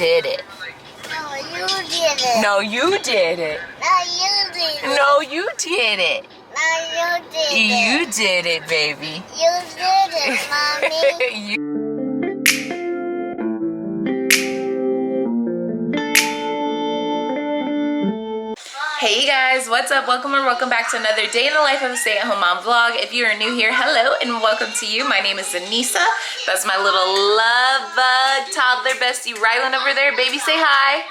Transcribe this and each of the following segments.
did it. No, you did it. No, you did it. No, you did it. No, you did it. No, you did it. You did it, baby. You did it, Mommy. You- Hey guys, what's up? Welcome or welcome back to another day in the life of a stay-at-home mom vlog. If you are new here, hello and welcome to you. My name is Anissa. That's my little love toddler bestie Rylan over there. Baby, say hi.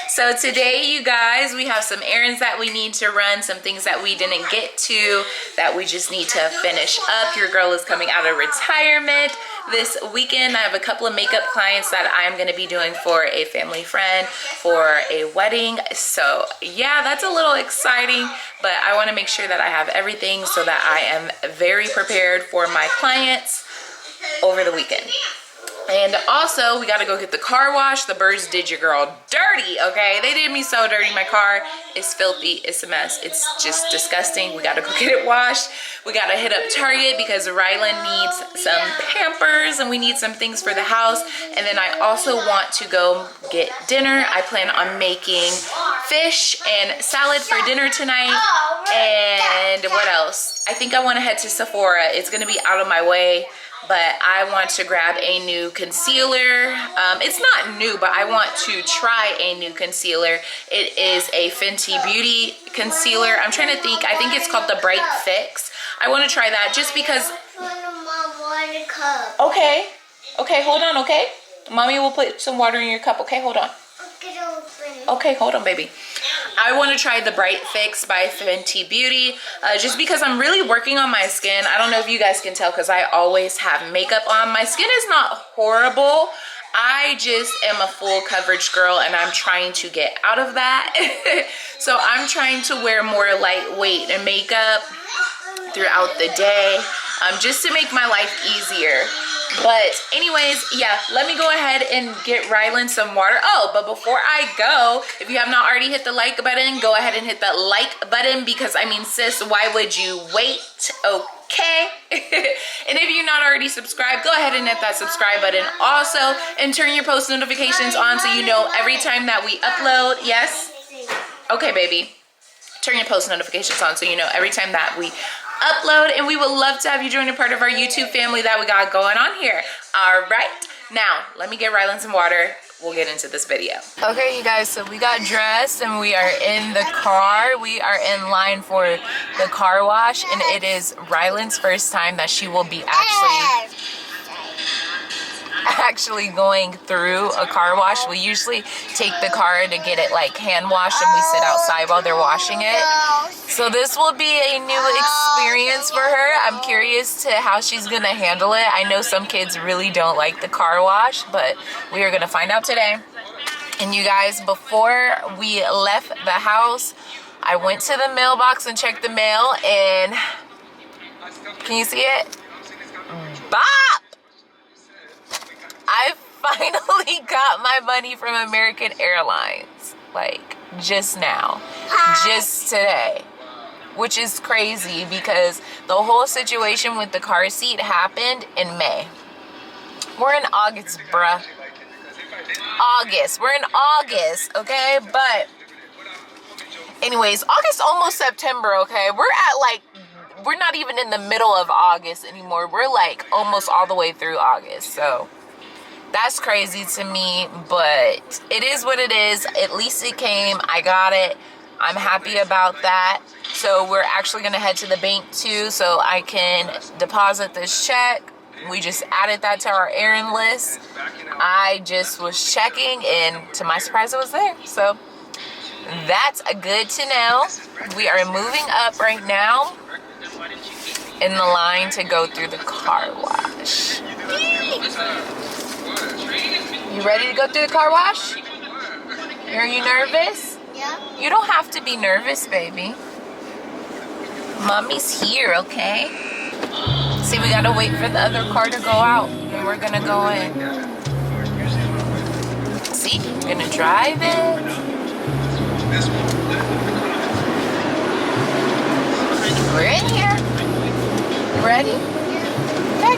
So today, you guys, we have some errands that we need to run, some things that we didn't get to that we just need to finish up. Your girl is coming out of retirement this weekend. I have a couple of makeup clients that I'm going to be doing for a family friend for a wedding. So yeah, that's a little exciting, but I want to make sure that I have everything so that I am very prepared for my clients over the weekend. And also, we gotta go get the car wash. The birds did your girl dirty, okay? They did me so dirty. My car is filthy. It's a mess. It's just disgusting. We gotta go get it washed. We gotta hit up Target because Rylan needs some Pampers and we need some things for the house. And then I also want to go get dinner. I plan on making fish and salad for dinner tonight. And what else? I think I want to head to Sephora. It's gonna be out of my way, but I want to grab a new concealer. It's not new, but I want to try a new concealer. It is a Fenty Beauty concealer. I'm trying to think. I think it's called the Bright Fix. I want to try that just because. Okay. Okay, hold on, okay? Mommy will put some water in your cup. Okay, hold on. Okay, hold on, baby. I want to try the Bright Fix by Fenty Beauty just because I'm really working on my skin. I don't know if you guys can tell because I always have makeup on. My skin is not horrible. I just am a full coverage girl and I'm trying to get out of that. So I'm trying to wear more lightweight and makeup throughout the day just to make my life easier. But anyways, yeah, let me go ahead and get Rylan some water. Oh, but before I go, if you have not already hit the like button, go ahead and hit that like button because, I mean, sis, why would you wait? Okay. And if you're not already subscribed, go ahead and hit that subscribe button also and turn your post notifications on so you know every time that we upload. Yes? Okay, baby. Turn your post notifications on so you know every time that we upload, and we would love to have you join a part of our YouTube family that we got going on here. All right, now let me get Rylan some water. We'll get into this video. Okay, you guys, so we got dressed and we are in the car. We are in line for the car wash, and it is Rylan's first time that she will be actually going through a car wash. We usually take the car to get it like hand washed and we sit outside while they're washing it. So this will be a new experience for her. I'm curious to how she's gonna handle it. I know some kids really don't like the car wash, but we are gonna find out today. And you guys, before we left the house, I went to the mailbox and checked the mail, and can you see it? Bop! I finally got my money from American Airlines, like just now, just today, which is crazy because the whole situation with the car seat happened in May. We're in August, bruh. We're in August, okay? But anyways, August, almost September, okay? We're not even in the middle of August anymore. We're like almost all the way through August, so that's crazy to me, but it is what it is. At least it came. I got it. I'm happy about that. So we're actually going to head to the bank too so I can deposit this check. We just added that to our errand list. I just was checking and to my surprise it was there. So that's good to know. We are moving up right now in the line to go through the car wash. You ready to go through the car wash? Are you nervous? Yeah. You don't have to be nervous, baby. Mommy's here, okay? See, we gotta wait for the other car to go out, and we're gonna go in. See, we're gonna drive it. We're in here. You ready? Okay.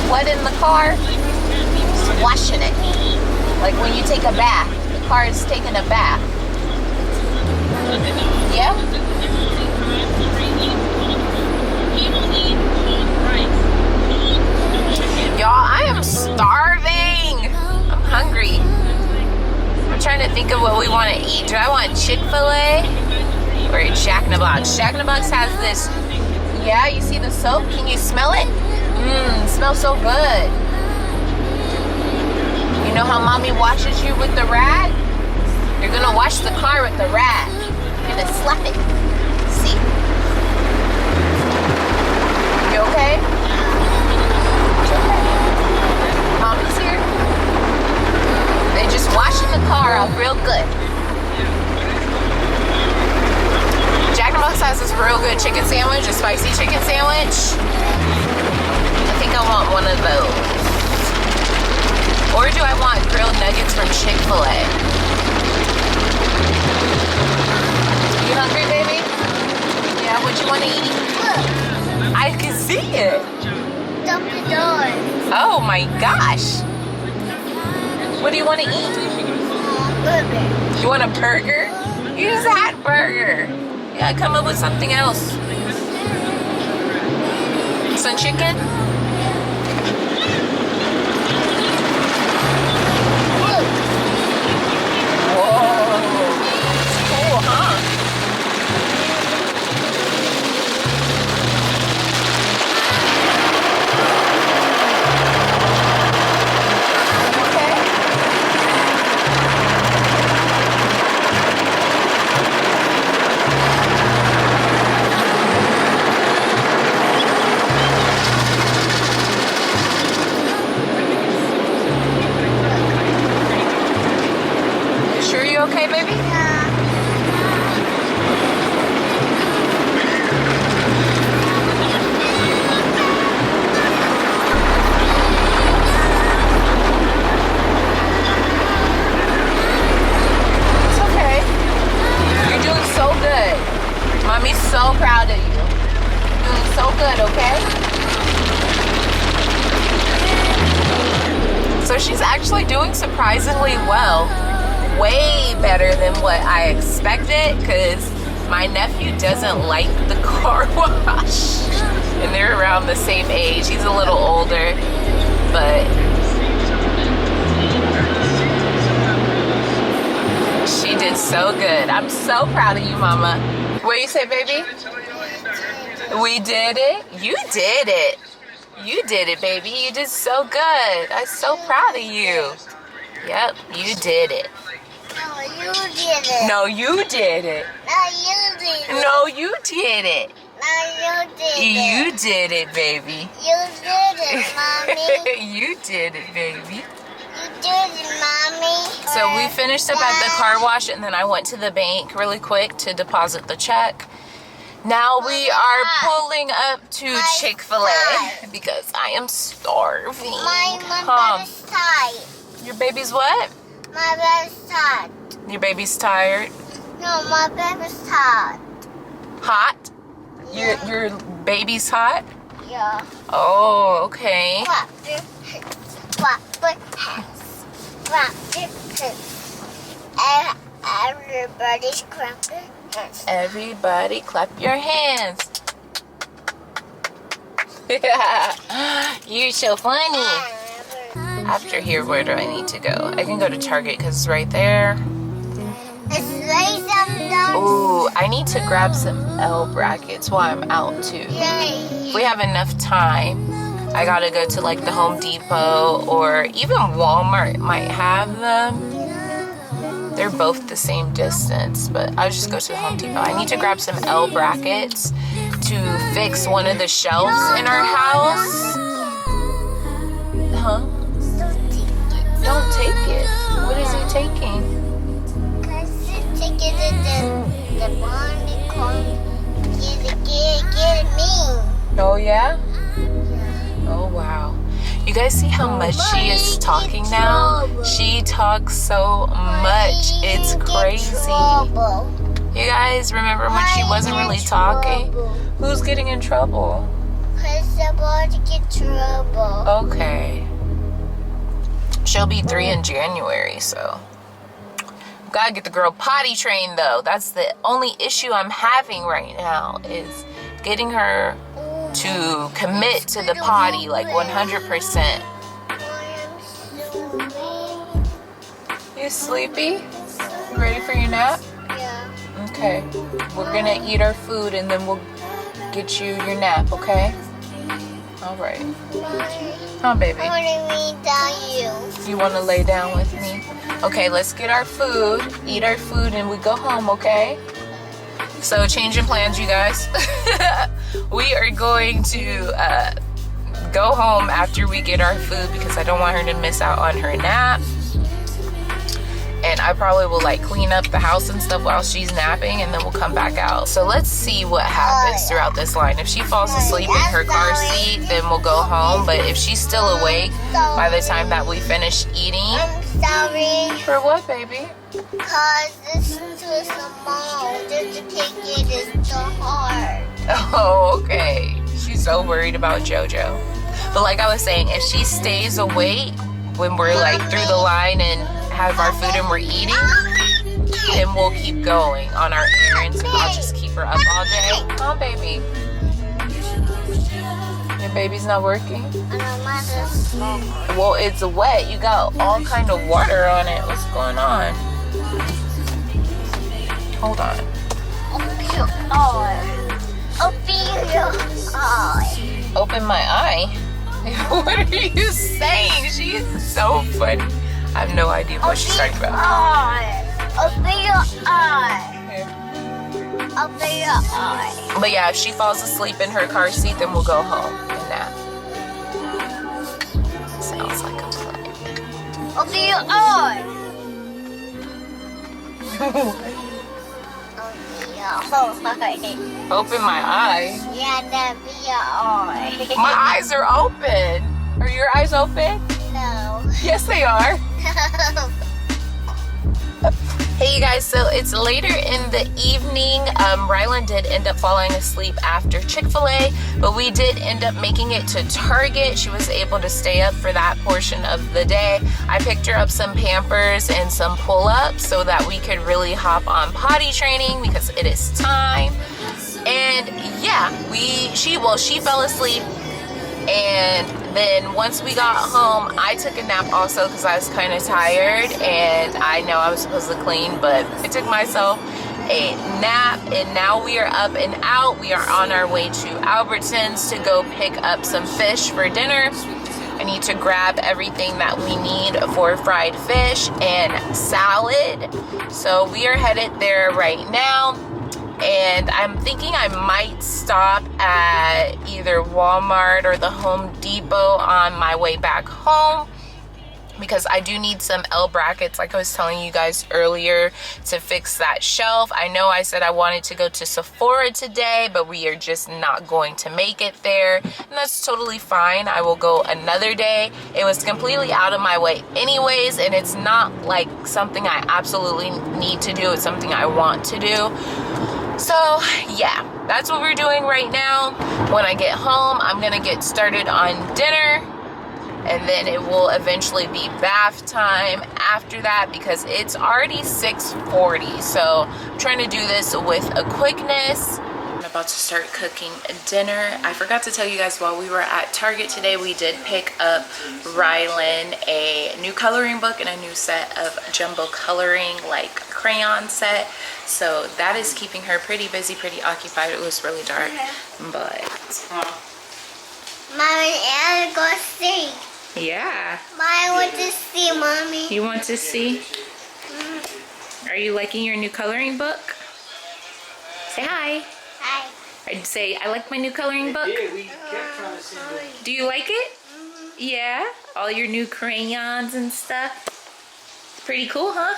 what in the car? Just washing it. Like when you take a bath. The car is taking a bath. Yeah? Y'all, I am starving. I'm hungry. I'm trying to think of what we want to eat. Do I want Chick-fil-A or Jack in the Box? Jack in the Box has this, yeah, you see the soap? Can you smell it? Mmm, smells so good. You know how mommy washes you with the rag? You're gonna wash the car with the rag. You're gonna slap it. See? You okay? It's okay. Mommy's here. They just washing the car off real good. Jack in the Box has this real good chicken sandwich, a spicy chicken sandwich. I think I want one of those. Or do I want grilled nuggets from Chick-fil-A? You hungry, baby? Yeah, what you want to eat? Look. I can see it. Stop the door. Oh my gosh. What do you want to eat? Burger. You want a burger? Use that burger. Yeah, come up with something else. Some chicken? Whoa. Cool, huh? Okay, baby? It's okay. You're doing so good. Mommy's so proud of you. You're doing so good, okay? So she's actually doing surprisingly well. Way better than what I expected, because my nephew doesn't like the car wash, and they're around the same age. He's a little older, but she did so good. I'm so proud of you, Mama. What do you say, baby? We did it. You did it. You did it, baby. You did so good. I'm so proud of you. Yep, you did it. No, you did it. No, you did it. No, you did it. No, you did it. No, you did it. You did it, baby. You did it, Mommy. You did it, baby. You did it, Mommy. So we finished up at the car wash, and then I went to the bank really quick to deposit the check. Now we are pulling up to Chick-fil-A because I am starving. My baby's tired. Your baby's what? My baby's tired. Your baby's tired? No, my baby's tired. Hot? Yeah. Your baby's hot? Yeah. Oh, okay. Clap your hands. Clap your hands. Clap your hands. Everybody's clapping hands. Everybody clap your hands. You're so funny. After here, where do I need to go? I can go to Target because it's right there. Ooh, I need to grab some L brackets while I'm out too. If we have enough time, I gotta go to like the Home Depot, or even Walmart might have them. They're both the same distance, but I'll just go to the Home Depot. I need to grab some L brackets to fix one of the shelves in our house. Huh? Don't take it. What is he taking? Because he's taking the bonnie corn. Get me. Oh, yeah? Oh, wow. You guys see how much she is talking now? She talks so much. It's crazy. You guys remember when she wasn't really talking? Who's getting in trouble? Because about to get trouble. Okay. She'll be 3 in January, so. Gotta get the girl potty trained, though. That's the only issue I'm having right now, is getting her to commit to the potty like 100%. You sleepy? You ready for your nap? Yeah. Okay. We're gonna eat our food and then we'll get you your nap, okay? Alright. Huh, baby? I want to read down you. You want to lay down with me? Okay, let's get our food, eat our food, and we go home, okay? So, changing plans, you guys. We are going to go home after we get our food because I don't want her to miss out on her nap. And I probably will like clean up the house and stuff while she's napping, and then we'll come back out. So let's see what happens throughout this line. If she falls asleep in her car seat, then we'll go home. But if she's still awake by the time that we finish eating. I'm sorry. For what, baby? Because this is too small. Just to take it is so hard. Oh, okay. She's so worried about JoJo. But like I was saying, if she stays awake when we're like through the line and have our food and we're eating, then we'll keep going on our errands and I'll just keep her up all day. Oh, baby. Your baby's not working? Well, it's wet. You got all kind of water on it. What's going on? Hold on. Open your eye. Open your eye. Open my eye? What are you saying? She's so funny. I have no idea what she's talking about. Open your eye. Open your eye. But yeah, if she falls asleep in her car seat, then we'll go home and nap. Sounds like a plan. Open your eye. Open my eye? Yeah, that'd be your eye. My eyes are open. Are your eyes open? No. Yes, they are. Hey you guys, so it's later in the evening. Rylan did end up falling asleep after Chick-fil-A, but we did end up making it to Target. She was able to stay up for that portion of the day. I picked her up some Pampers and some pull-ups so that we could really hop on potty training because it is time. And yeah, she fell asleep. And then once we got home, I took a nap also because I was kind of tired and I know I was supposed to clean, but I took myself a nap and now we are up and out. We are on our way to Albertsons to go pick up some fish for dinner. I need to grab everything that we need for fried fish and salad. So we are headed there right now. And I'm thinking I might stop at either Walmart or the Home Depot on my way back home because I do need some L brackets like I was telling you guys earlier to fix that shelf. I know I said I wanted to go to Sephora today, but we are just not going to make it there, and that's totally fine. I will go another day. It was completely out of my way anyways, and it's not like something I absolutely need to do. It's something I want to do. So yeah, that's what we're doing right now. When I get home, I'm gonna get started on dinner and then it will eventually be bath time after that because it's already 6:40. So I'm trying to do this with a quickness. I'm about to start cooking dinner. I forgot to tell you guys while we were at Target today, we did pick up Rylan a new coloring book and a new set of jumbo coloring like crayon set. So that is keeping her pretty busy, pretty occupied. It was really dark, but Mommy, I go see. Yeah. I want to see, Mommy. You want to see? Are you liking your new coloring book? Say hi. Hi. I'd say, I like my new coloring book. Yeah, we kept trying to send it. Do you like it? Yeah? All your new crayons and stuff. Pretty cool, huh?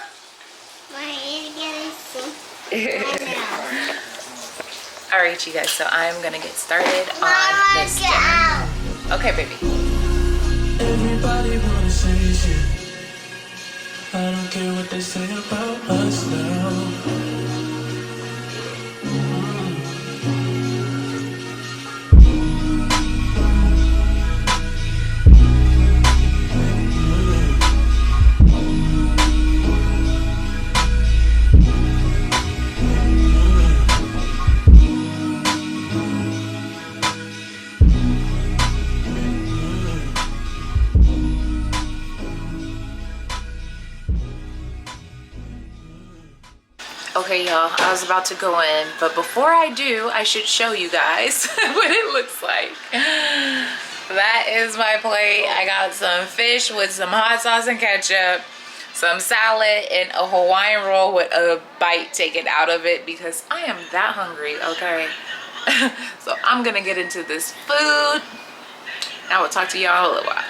Alright, you guys, so I'm gonna get started on this dinner. Okay, baby. Everybody wanna say shit. I don't care what they say about us now. Okay, y'all, I was about to go in, but before I do, I should show you guys what it looks like. That is my plate. I got some fish with some hot sauce and ketchup, some salad, and a Hawaiian roll with a bite taken out of it because I am that hungry, okay? So I'm gonna get into this food. I will talk to y'all in a little while.